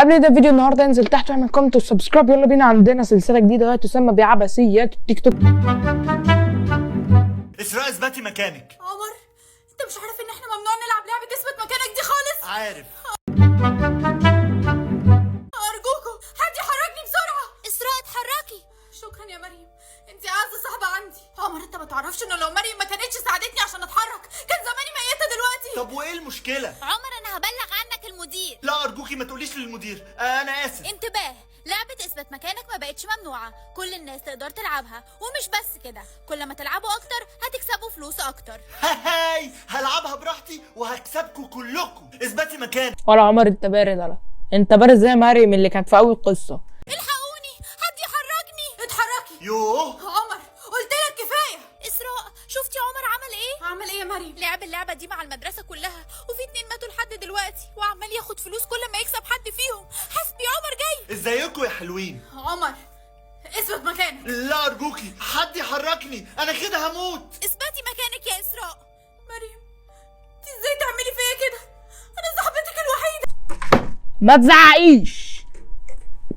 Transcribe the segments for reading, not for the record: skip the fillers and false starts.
قبل ده فيديو النهارده انزل تحت واعمل كومنت وسبسكرايب. يلا بينا، عندنا سلسله جديده تسمى بعبثيات التيك توك. اسراء اثبتي مكانك. عمر، انت مش عارف ان احنا ممنوع نلعب لعبه اثبت مكانك دي خالص؟ عارف. ارجوكم حد يحركني بسرعه. اسراء اتحركي. شكرا يا مريم، انت اعز صاحبه عندي. عمر انت ما تعرفش انه لو مريم ما كانتش ساعدتني عشان اتحرك كان زماني ميته دلوقتي. طب وايه المشكله؟ عمر انا هبلغ عنك المدير. لا ارجوكي ما تقوليش للمدير، انا اسف. انتباه، لعبة اثبت مكانك ما بقتش ممنوعة، كل الناس تقدر تلعبها، ومش بس كده، كل ما تلعبوا اكتر هتكسبوا فلوس اكتر. هاي هلعبها براحتي وهكسبكم كلكم. اثبتي مكانك. ولا عمر انت بارد، ولا انت بارد زي مريم اللي كانت في اول قصه. الحقوني حد يحركني. اتحركي. يوه عمر قلت لك كفايه. اسراء شفتي عمر عمل ايه؟ عمل ايه يا مريم؟ لعب اللعبه دي مع المدرسه كلها، وفي 2 ماتوا لحد دلوقتي، وعمال ياخد فلوس كل ما يكسب حد فيهم. حسبي عمر جاي. ازيكم يا حلوين؟ عمر اثبت مكانك. لا ارجوكي حد يحركني، انا كده هموت. اثبتي مكانك يا اسراء. مريم انت ازاي تعملي فيا كده؟ انا صاحبتك الوحيده. ما تزعقيش،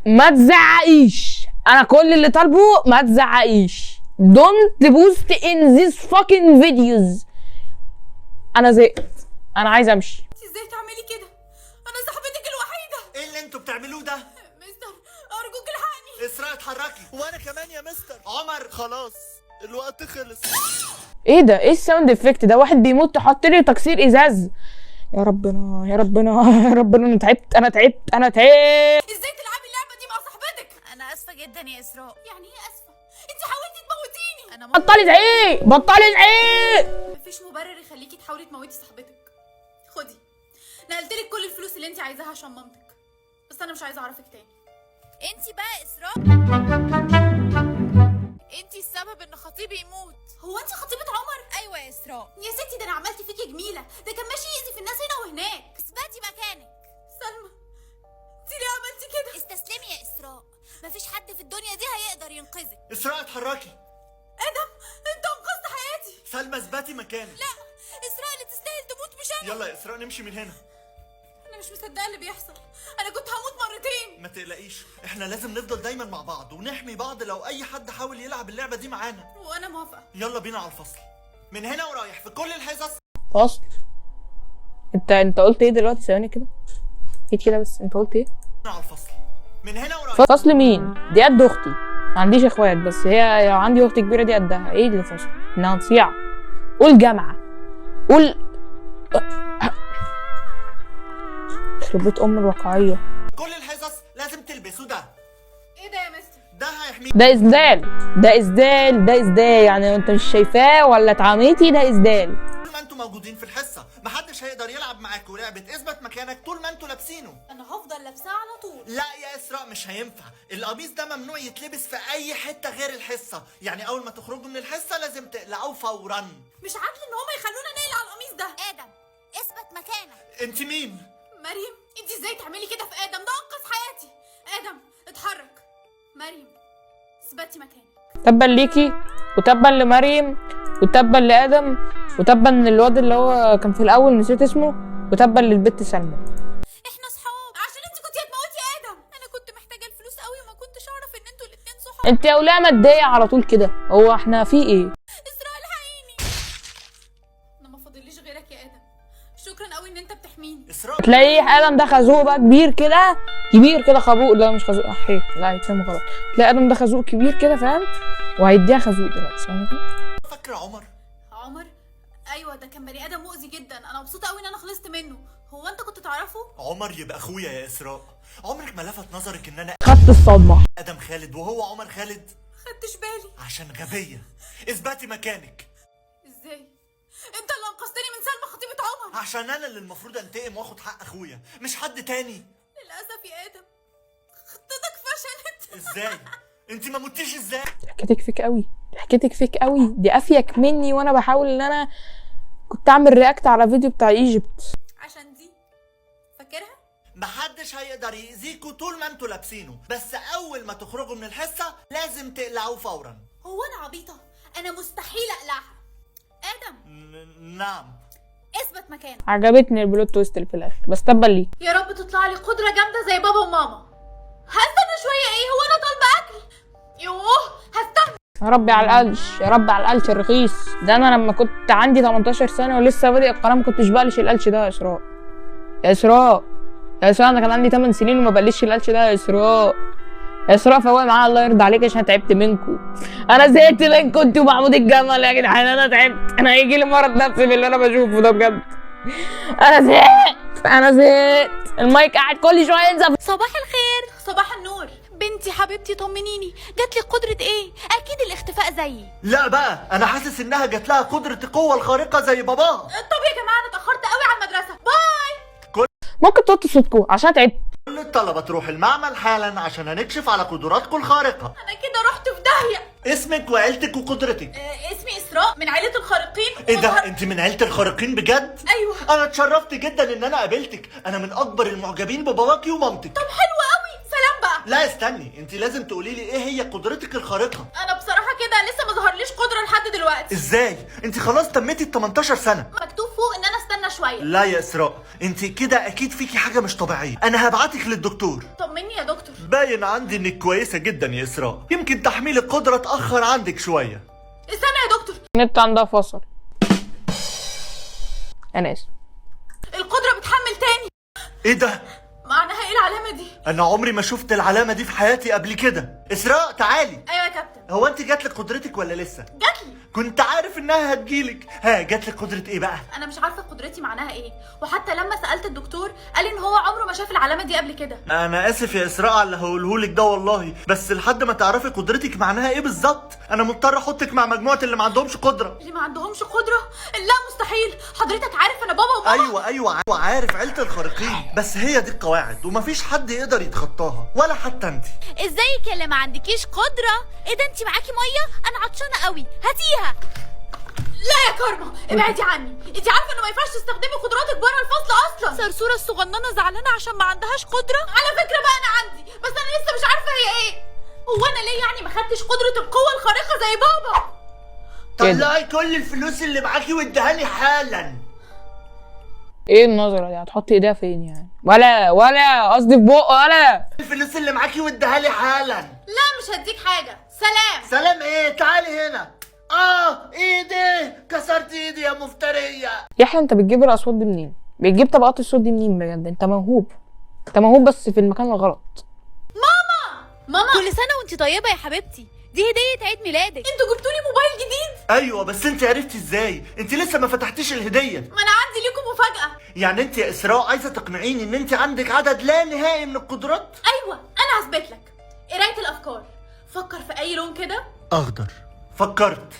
ما تزعقيش، انا كل اللي طالبه ما تزعقيش. Don't boost in this fucking videos. انا زهقت، انا عايزه امشي. انت ازاي تعملي كده؟ انا صاحبتك الوحيده. ايه اللي انتوا بتعملوه ده؟ مستر ارجوك الحقني. اسراء اتحركي. وانا كمان يا مستر. عمر خلاص الوقت خلص. ايه ده؟ ايه الساوند افكت ده؟ واحد بيموت تحط لي تكسير ازاز. يا ربنا يا ربنا يا ربنا، انا تعبت انا تعبت انا تعبت. ازاي تلعبي اللعبه دي مع صاحبتك؟ انا اسفه جدا يا اسراء. يعني ايه اسفه؟ انت حاولتي تموتيني. انا بطلي زعيق، بطلي زعيق. مفيش مبرر يخليكي تحاولي تموتي صاحبتك. خدي، نقلتلك كل الفلوس اللي انت عايزاها عشان مامتك، بس انا مش عايزه اعرفك تاني. انت بقى اسراء، انت السبب ان خطيبي يموت. هو انت خطيبه عمر؟ ايوه يا اسراء. يا ستي ده انا عملت فيكي جميله، ده كان ماشي يأذي في الناس هنا وهناك. اثبتي مكانك. سلمى انت ليه عملتي كده؟ استسلمي يا اسراء، مفيش حد في الدنيا دي هيقدر ينقذك. اسراء اتحركي. ادم انت انقذت حياتي. سلمى اثبتي مكانك. لا، اسراء اللي تستاهل تموت مش انا. يلا يا اسراء نمشي من هنا. انا مش مصدقه اللي بيحصل، انا كنت هموت مرتين. ما تقلقيش، احنا لازم نفضل دايما مع بعض ونحمي بعض لو اي حد حاول يلعب اللعبه دي معانا. وانا موافقه. يلا بينا على الفصل من هنا ورايح في كل الحصص. فصل؟ انت قلت ايه دلوقتي؟ ثواني كده، ايه كده بس، انت قلت ايه؟ على الفصل من هنا ورايح. فصل مين؟ دي قد اختي، ما عنديش اخوات، بس هي لو عندي اخت كبيره دي قدها. ايه اللي فصل؟ انها نصيعه. قول جامعه، قول يخرب بيت ام الواقعيه. كل الحصص لازم تلبسوا ده. ايه ده يا مستر؟ ده هيحميك. ده اسدال، ده اسدال، ده اسدال، يعني انت مش شايفاه ولا اتعميتي؟ ده اسدال. طول ما انتوا موجودين في الحصه محدش هيقدر يلعب معاكوا لعبه اثبت مكانك طول ما انتوا لابسينه. انا هفضل لابساه على طول. لا يا اسراء مش هينفع، القميص ده ممنوع يتلبس في اي حته غير الحصه، يعني اول ما تخرجوا من الحصه لازم تقلعوه فورا. مش عادل ان هما يخلونا نقلع القميص ده. ادم اثبت مكانك. انت مين؟ مريم انت ازاي تعملي كده في ادم؟ ده انقذ حياتي. ادم اتحرك. مريم اثبتي مكانك. تبا ليكي، وتبا لمريم، وتبا لادم، وتبا للواد اللي هو كان في الاول نسيت اسمه، وتبا للبت سلمى. احنا صحاب عشان انت كنتي هتموتي ادم. انا كنت محتاجه الفلوس قوي وما كنتش اعرف ان انتوا الاتنين صحاب. انت يا وليه متضايقه على طول كده؟ هو احنا في ايه؟ اسراء الحقيني. انا ما فاضليش غيرك يا ادم، شكرا قوي ان انت بتحميني. اسراء تلاقيه ادم ده خازوق بقى كبير كده، كبير كده خازوق. لا مش خازوق، احيي، لا هيتفهم غلط. تلاقي ادم ده خازوق كبير كده، فاهم؟ وهيديها خازوق دلوقتي. يعني فاكره عمر؟ عمر ايوه، ده كان بني ادم مؤذي جدا، انا مبسوطه قوي ان انا خلصت منه. هو انت كنت تعرفه؟ عمر يبقى اخويا يا اسراء. عمرك ما لفت نظرك ان انا خدت الصدمه. ادم خالد وهو عمر خالد؟ خدتش بالي. عشان غبيه. اثبتي مكانك. ازاي انت اللي انقذتني من سلمى خطيبه عمر؟ عشان انا اللي المفروض انتقم واخد حق اخويا، مش حد تاني. للاسف يا ادم خطتك فشلت. ازاي؟ انت ما متيش ازاي؟ حكيتك فيك قوي، حكيتك فيك قوي، دي افيك مني وانا بحاول ان انا كنت اعمل رياكت على فيديو بتاع ايجيبت. عشان دي فاكرها؟ محدش هيقدر يأذيكوا طول ما انتوا لابسينه، بس اول ما تخرجوا من الحصه لازم تقلعوه فورا. هو انا عبيطه؟ انا مستحيل اقلعها. ادم نعم. اثبت مكانك. عجبتني البلوت تويست اللي في الاخر، بس تبا ليه. يا رب تطلع لي قدره جامده زي بابا وماما. هستنى شويه ايه، هو انا طالبه اكل؟ يوه هستنى. يا رب على القلش، يا رب على القلش الرخيص ده. انا لما كنت عندي 18 سنه ولسه بادئ القناه ما كنتش بقلش القلش ده يا اسراء. يا اسراء، يا اسراء، انا كان عندي 8 سنين وما بقلش القلش ده يا اسراء. يا اسراء فوقي معايا الله يرضى عليك عشان تعبت منكم. انا زهقت منكم انتوا ومحمود الجمل يا جدعان. انا تعبت، انا هيجي لي مرض نفسي باللي انا بشوفه ده بجد. انا زهقت، انا زهقت. المايك قاعد كل شويه ينزل. صباح الخير. صباح النور. بنتي حبيبتي طمنيني، جات لي قدره ايه؟ اكيد الاختفاء زيي. لا بقى، انا حاسس انها جات لها قدرة القوة الخارقة زي باباها. طب يا جماعه انا اتاخرت قوي على المدرسه، باي. ممكن توطوا صوتكم عشان تعبت. كل الطلبة تروح المعمل حالا عشان هنكشف على قدراتكم الخارقة. انا كده رحت في داهيه. اسمك وعيلتك وقدرتك. اسمي اسراء من عائله الخارقين. ايه ده، انت من عيلة الخارقين بجد؟ ايوه. انا اتشرفت جدا ان انا قابلتك. انا من اكبر المعجبين بباباكي ومامتك. طب حلو قوي، سلام بقى. لا استني، انت لازم تقولي لي ايه هي قدرتك الخارقة. انا بصراحه كده لسه ما ظهرليش قدره لحد دلوقتي. ازاي؟ انت خلاص تميتي ال 18 سنة. مكتوب فوق ان انا استنى شويه. لا يا اسراء، انت كده اكيد فيكي حاجة مش طبيعية. انا هبعتك للدكتور. طمني يا دكتور. باين عندي انك كويسة جدا يا اسراء. يمكن تحميل القدرة اتأخر عندك شوية. استنى يا دكتور. النت عندها فصل. انا اسف. القدره بتحمل تاني. ايه ده؟ معناها ايه العلامه دي؟ انا عمري ما شفت العلامة دي في حياتي قبل كده. اسراء تعالي. ايوه يا كابتن. هو انت جاتلك قدرتك ولا لسه؟ جاتلي. كنت عارف انها هتجيلك. ها، جاتلك قدرة ايه بقى؟ انا مش عارفه قدرتي معناها ايه، وحتى لما سالت الدكتور قال ان هو عمره ما شاف العلامه دي قبل كده. انا اسف يا اسراء على اللي هقولهولك ده والله، بس لحد ما تعرفي قدرتك معناها ايه بالظبط انا مضطر احطك مع مجموعة اللي ما عندهمش قدرة. اللي ما عندهمش قدره؟ لا مستحيل. حضرتك عارف انا بابا وماما. ايوه عارف عيلة الخارقين، بس هي دي القواعد ومفيش حد يقدر يتخطاها ولا حتى انت. ازيك يا اللي ما عندكيش قدره؟ ايه ده، انت معاكي ميه؟ انا عطشانه قوي، هاتيها. لا يا كارما، ابعدي عني. انت عارفه انه ما ينفعش تستخدمي قدراتك بره الفصل اصلا. صرصوره الصغننه زعلانه عشان ما عندهاش قدره. على فكره بقى انا عندي، بس انا لسه مش عارفه هي ايه. هو انا ليه يعني ما خدتش قدره القوه الخارقه زي بابا؟ طلعي كل الفلوس اللي معاكي واديها لي حالا. ايه النظرة دي؟ هتحط ايديها فين يعني؟ ولا قصدي في بق ولا. الفلوس اللي معاكي واديها لي حالا. لا مش هديك حاجه، سلام. سلام ايه؟ تعالي هنا. ايدي كسرت ايدي يا مفترية. يحيى انت بتجيب الاصوات دي منين؟ بتجيب طبقات الصوت دي منين بجد؟ انت موهوب، انت موهوب بس في المكان الغلط. ماما كل سنه وانت طيبه يا حبيبتي، دي هديه عيد ميلادك. انتوا جبتوا لي موبايل جديد؟ ايوه، بس انت عرفتي ازاي؟ انت لسه ما فتحتيش الهدية. ما انا عندي ليكم مفاجاه. يعني انت يا اسراء عايزة تقنعيني ان انت عندك عدد لا نهائي من القدرات؟ ايوه انا هثبت لك. قرايه الافكار. فكر في اي لون كده. اخضر. فكرت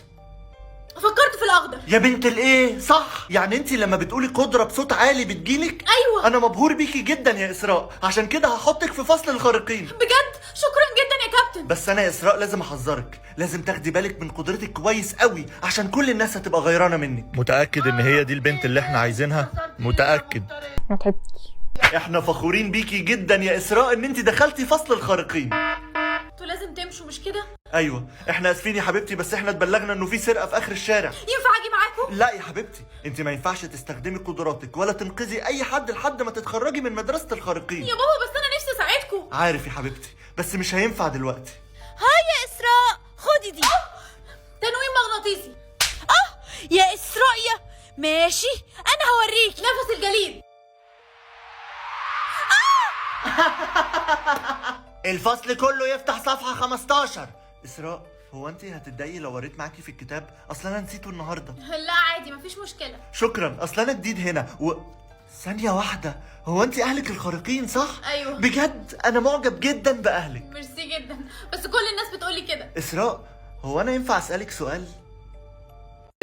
في الاخضر. يا بنت الايه، صح. يعني انت لما بتقولي قدرة بصوت عالي بتجيلك؟ ايوه. انا مبهور بيكي جدا يا اسراء، عشان كده هحطك في فصل الخارقين. بجد شكرا جدا يا كابتن. بس انا يا اسراء لازم احذرك، لازم تاخدي بالك من قدرتك كويس قوي عشان كل الناس هتبقى غيرانه منك. متاكد ان هي دي البنت اللي احنا عايزينها؟ متاكد. ما تعبتش. احنا فخورين بيكي جدا يا اسراء ان انت دخلتي فصل الخارقين. انتوا لازم تمشوا مش كده؟ ايوه احنا اسفين يا حبيبتي، بس احنا اتبلغنا انه في سرقه في اخر الشارع. ينفع اجي معاكم؟ لا يا حبيبتي، انت ما ينفعش تستخدمي قدراتك ولا تنقذي اي حد لحد ما تتخرجي من مدرسه الخارقين. يا بابا بس انا نفسي اساعدكم. عارف يا حبيبتي، بس مش هينفع دلوقتي. هاي يا اسراء، خدي دي. تنويم مغناطيسي. يا اسراء يا ماشي، انا هوريك نفس الجليد. الفصل كله يفتح صفحه 15. اسراء، هو انت هتتضايقي لو وريت معاكي في الكتاب؟ اصل انا نسيته النهارده. لا عادي مفيش مشكله. شكرا، اصل انا جديد هنا ثانيه واحده، هو انت اهلك الخارقين صح؟ ايوه. بجد انا معجب جدا باهلك. ميرسي جدا، بس كل الناس بتقولي كده. اسراء، هو انا ينفع اسالك سؤال؟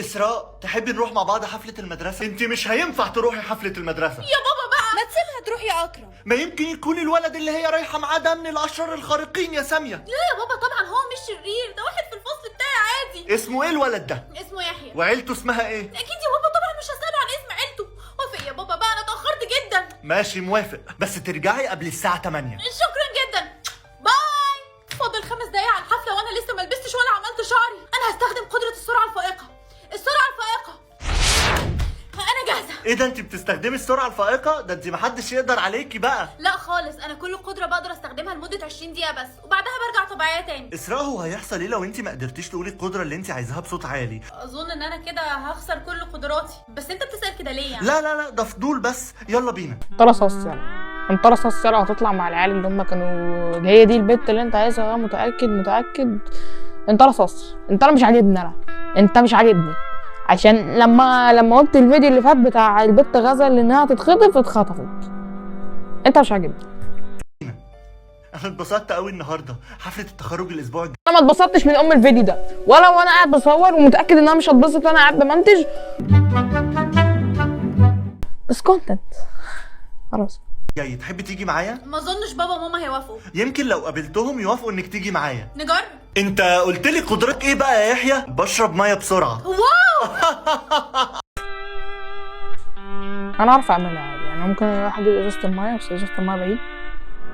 اسراء، تحبي نروح مع بعض حفله المدرسه؟ انت مش هينفع تروحي حفله المدرسه. يا بابا بقى ما تسيبها تروح يا اكرم. ما يمكن يكون الولد اللي هي رايحه معاه ده من الاشرار الخارقين يا ساميه. لا يا بابا طبعا هو مش شرير، ده واحد في الفصل بتاعي عادي. اسمه ايه الولد ده؟ اسمه يحيى. وعيلته اسمها ايه؟ اكيد يا بابا طبعا مش هسأله عن اسم عيلته. وافق يا بابا بقى، انا اتأخرت جدا. ماشي موافق، بس ترجعي قبل الساعه 8. شكرا جدا، باي. فاضل 5 دقايق على الحفله وانا لسه ما لبستش ولا عملت شعري. انا هستخدم قدره السرعه الفائقه. السرعه الفائقه. انا جاهزه. ايه ده، انت بتستخدمي السرعه الفائقه؟ ده انت محدش يقدر عليكي بقى. لا خالص، انا كل قدره بقدر استخدمها لمده 20 دقيقه بس، وبعدها برجع طبيعيه تاني. اسراء، هو هيحصل ايه لو انت ما قدرتيش تقولي القدره اللي انت عايزاها بصوت عالي؟ اظن ان انا كده هخسر كل قدراتي، بس انت بتسال كده ليه يعني؟ لا ده فضول بس، يلا بينا. انت رصاص يلا، انت رصاص يلا، هتطلع مع العيال اللي هم كانوا اللي هي دي البت اللي انت عايزها. متاكد انت رصاص. انت مش عاجبني، انت مش عاجبني، عشان لما قلت الفيديو اللي فات بتاع البت غزل انها تتخطف اتخطفت. انت مش عاجبني. انا اتبسطت قوي النهارده، حفله التخرج الاسبوع الجاي. انا ما اتبسطتش من الفيديو ده، ولا وانا قاعد بصور، ومتاكد ان انا مش هتبسط وانا قاعد بمنتج، بس كونتنت خلاص. جاي تحبي تيجي معايا؟ ما اظنش بابا وماما هيوافقوا. يمكن لو قابلتهم يوافقوا انك تيجي معايا. نجرب. انت قلت لي قدرتك ايه بقى يا يحيى؟ بشرب ميه بسرعه. واو. انا عارف اعملها عادي، يعني ممكن اروح اجيب ازازه الميه، بس ازازه الميه بعيد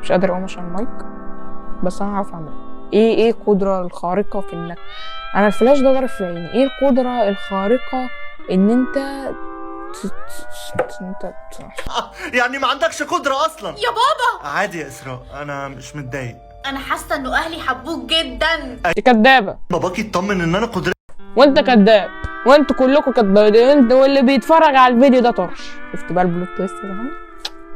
مش قادر اقوم عشان المايك، بس انا عارف اعملها. ايه القدره الخارقه في انك انا الفلاش ده ضارب في عيني؟ ايه القدره الخارقه ان انت يعني ما عندكش قدره اصلا؟ يا بابا عادي يا اسراء، انا مش متضايق. انا حاسه انه اهلي حبوك جدا. انت كدابه، باباكي اطمن ان انا قدرتي. وانت كداب، وانتوا كلكم كدابين، انت واللي بيتفرج على الفيديو ده طرش. شفت بقى البلوت تويست ده؟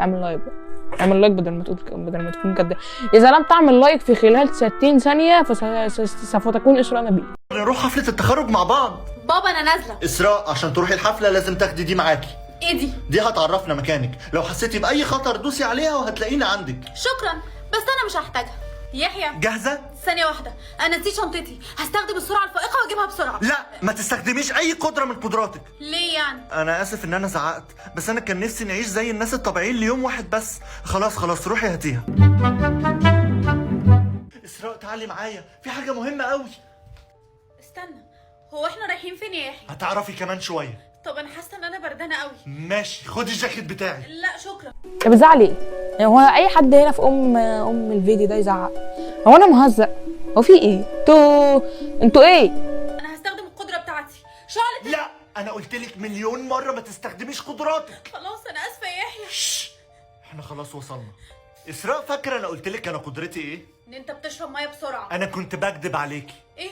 اعمل لايك بقى، اعمل لايك بدل ما تكون كداب. اذا لم تعمل لايك في خلال 60 ثانيه فسوف تكون اسراء نبيل. نروح حفله التخرج مع بعض. بابا انا نازله. اسراء، عشان تروحي الحفله لازم تاخدي دي معاكي. ايه دي هتعرفنا مكانك، لو حسيتي باي خطر دوسي عليها وهتلاقينا عندك. شكرا، بس انا مش هحتاجها. يحيى جاهزه؟ ثانيه واحده، انا نسيت شنطتي، هستخدم السرعه الفائقه واجيبها بسرعه. لا، ما تستخدميش اي قدره من قدراتك. ليه يعني؟ انا اسف ان انا زعقت، بس انا كان نفسي نعيش زي الناس الطبيعيين ليوم واحد بس. خلاص روحي هاتيها. اسراء تعالي معايا، في حاجه مهمه قوي. استنى، هو احنا رايحين فين يا يحيى؟ هتعرفي كمان شويه. طب انا حاسه ان انا بردانه قوي. ماشي، خدي الجاكيت بتاعي. لا شكرا. انت بتزعل ايه؟ يعني هو اي حد هنا في ام الفيديو ده يزعق؟ هو انا مهزق؟ هو في ايه؟ انتوا ايه؟ انا هستخدم القدره بتاعتي، شعلة. لا، انا قلت لك مليون مره ما تستخدميش قدراتك. خلاص انا اسفه يا يحيى. احنا خلاص وصلنا. اسراء، فاكره انا قلت لك انا قدرتي ايه؟ ان انت بتشرب ميه بسرعه. انا كنت بكدب عليكي. ايه؟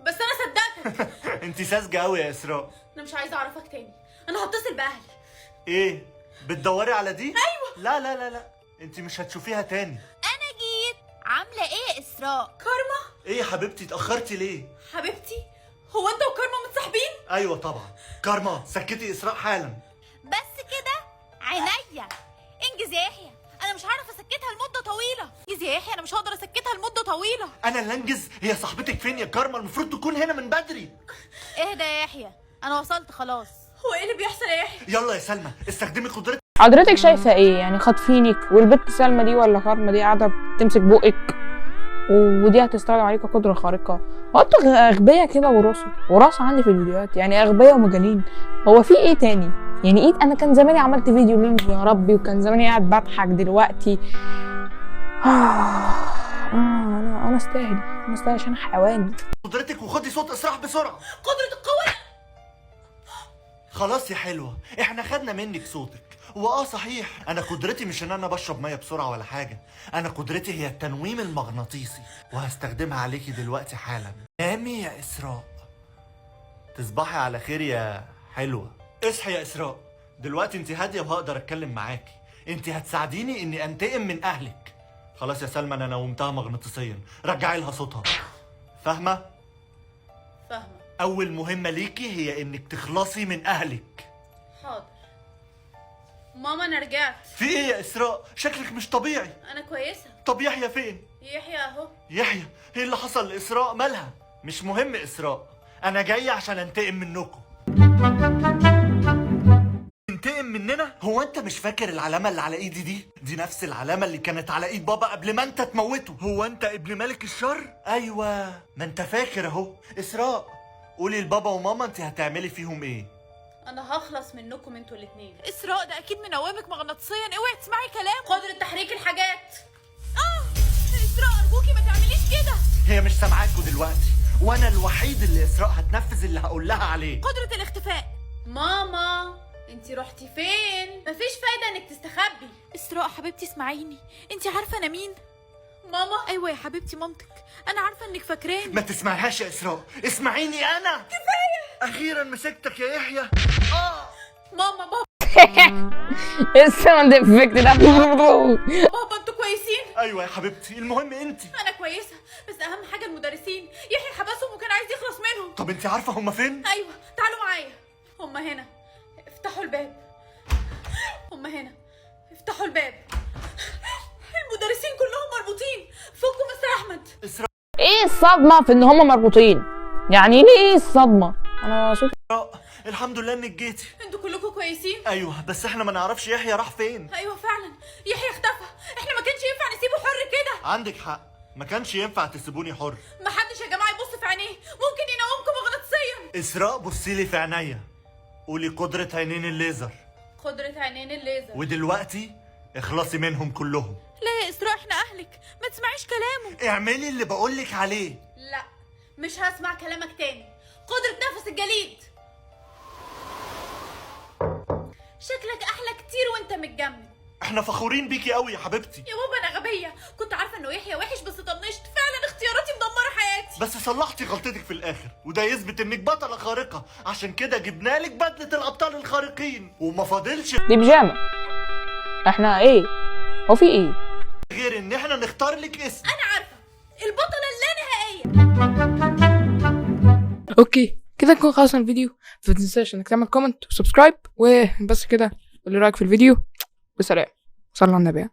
بس انا صدقتك. انت ساذجه قوي يا اسراء. انا مش عايزه اعرفك تاني، انا هتصل باهلي. ايه؟ بتدوري على دي؟ ايوه. لا انت مش هتشوفيها تاني. انا جيت. عامله ايه يا اسراء؟ كارما. ايه يا حبيبتي، اتاخرتي ليه؟ حبيبتي، هو انت وكارما متصاحبين؟ ايوه طبعا. كارما، سكتي اسراء حالا. بس كده؟ عينيا. انجز يا يحيى، انا مش هعرف اسكتها لمده طويله. انجز يا يحيى، انا مش هقدر اسكتها لمده طويله. انا اللي انجز؟ هي صاحبتك فين يا كارما؟ المفروض تكون هنا من بدري. اهدى يا يحيى، انا وصلت خلاص. هو ايه اللي بيحصل يا يحيى؟ يلا يا سلمى، استخدمي قدرتك. حضرتك شايفه ايه؟ يعني خاطفينك والبت سلمى دي ولا كارما دي قاعده بتمسك بقك، ودي هتستخدم عليك قدره خارقه. هو انتوا اغبياء كده وراثه عندي في الفيديوهات، يعني اغبياء ومجانين. هو في ايه تاني؟ يعني ايه؟ انا كان زماني عملت فيديو ميمز يا ربي، وكان زماني قاعد بضحك دلوقتي. انا استاهل عشان حيوان. قدرتك، وخدي صوت اسراء بسرعه. قدره القوه. خلاص يا حلوه، احنا خدنا منك صوتك. صحيح، انا قدرتي مش ان انا بشرب ميه بسرعه ولا حاجه. انا قدرتي هي التنويم المغناطيسي، وهستخدمها عليكي دلوقتي حالا. نامي يا اسراء، تصبحي على خير يا حلوه. اصحي يا اسراء، دلوقتي انت هاديه وهقدر اتكلم معاكي. انت هتساعديني اني انتقم من اهلك. خلاص يا سلمى، انا نومتها مغناطيسيا، رجعي لها صوتها. فاهمه؟ فاهمه. اول مهمه ليكي هي انك تخلصي من اهلك. حاضر. ماما انا رجعت. في ايه يا اسراء؟ شكلك مش طبيعي. انا كويسه. طب يحيى فين؟ يحيى اهو. يحيى، ايه اللي حصل لاسراء؟ مالها؟ مش مهم اسراء، انا جاي عشان انتقم منكم. انتقم مننا؟ هو انت مش فاكر العلامه اللي على ايدي دي؟ دي نفس العلامه اللي كانت على ايد بابا قبل ما انت تموته. هو انت ابن ملك الشر؟ ايوه، ما انت فاكر اهو. اسراء، قولي لبابا وماما انت هتعملي فيهم ايه. انا هخلص منكم انتوا الاثنين. اسراء ده اكيد منومك مغناطيسيا، اوعي تسمعي كلامه. قدرة تحريك الحاجات. اسراء ارجوكي ما تعمليش كده. هي مش سامعاكوا دلوقتي، وانا الوحيد اللي اسراء هتنفذ اللي هقول لها عليه. قدرة الاختفاء. ماما انتي رحتي فين؟ مفيش فايدة انك تستخبي. اسراء حبيبتي اسمعيني، انتي عارفة انا مين؟ ماما. ايوه يا حبيبتي مامتك، انا عارفة انك فاكراني. ما تسمعيهاش يا اسراء، اسمعيني انا. كفايه. اخيرا مسكتك يا يحيى. ماما بابا الساوند افكت ده. بابا انتوا كويسين؟ ايوه يا حبيبتي، المهم انت. انا كويسة، بس اهم حاجة المدرسين. يحيى حبسهم وكان عايز يخلص منهم. طب انت عارفه هما فين؟ ايوه تعالوا معايا، هما هنا. افتحوا الباب. هما هنا، افتحوا الباب. المدرسين كلهم مربوطين. فكوا مستر احمد. اسراء. ايه الصدمه في ان هم مربوطين؟ يعني ليه ايه الصدمه؟ انا اشوف. الحمد لله انك جيتي. انتوا كلكم كويسين؟ ايوه بس احنا ما نعرفش يحيى راح فين. ايوه فعلا يحيى اختفى، احنا ما كانش ينفع نسيبه حر كده. عندك حق، ما كانش ينفع تسيبوني حر. ما حدش يا جماعه يبص في عينيه، ممكن ينومكم مغناطيسيا. اسراء بصي لي في عينيا، قولي قدرة عينين الليزر. قدرة عينين الليزر. ودلوقتي اخلصي منهم كلهم. لا يا اسراء احنا اهلك، ما تسمعيش كلامه. اعملي اللي بقولك عليه. لا مش هسمع كلامك تاني. قدرة نفس الجليد. شكلك احلى كتير وانت متجمد. احنا فخورين بيكي قوي يا حبيبتي. يا بابا انا غبيه، كنت عارفه انه يحيى وحش بس طنشت. فعلا اختياراتي مدمره حياتي. بس صلحتي غلطتك في الاخر، وده يثبت انك بطلة خارقة، عشان كده جبنا لك بدلة الابطال الخارقين، وما فاضلش دي بيجامه. احنا ايه؟ هو في ايه؟ غير ان احنا نختار لك اسم. انا عارفه، البطله اللانهائيه. اوكي كده نكون خلصنا الفيديو. ما تنساش انك تعمل كومنت وسبسكرايب وبس كده. قولي رايك في الفيديو. بسلام. صلوا على النبي.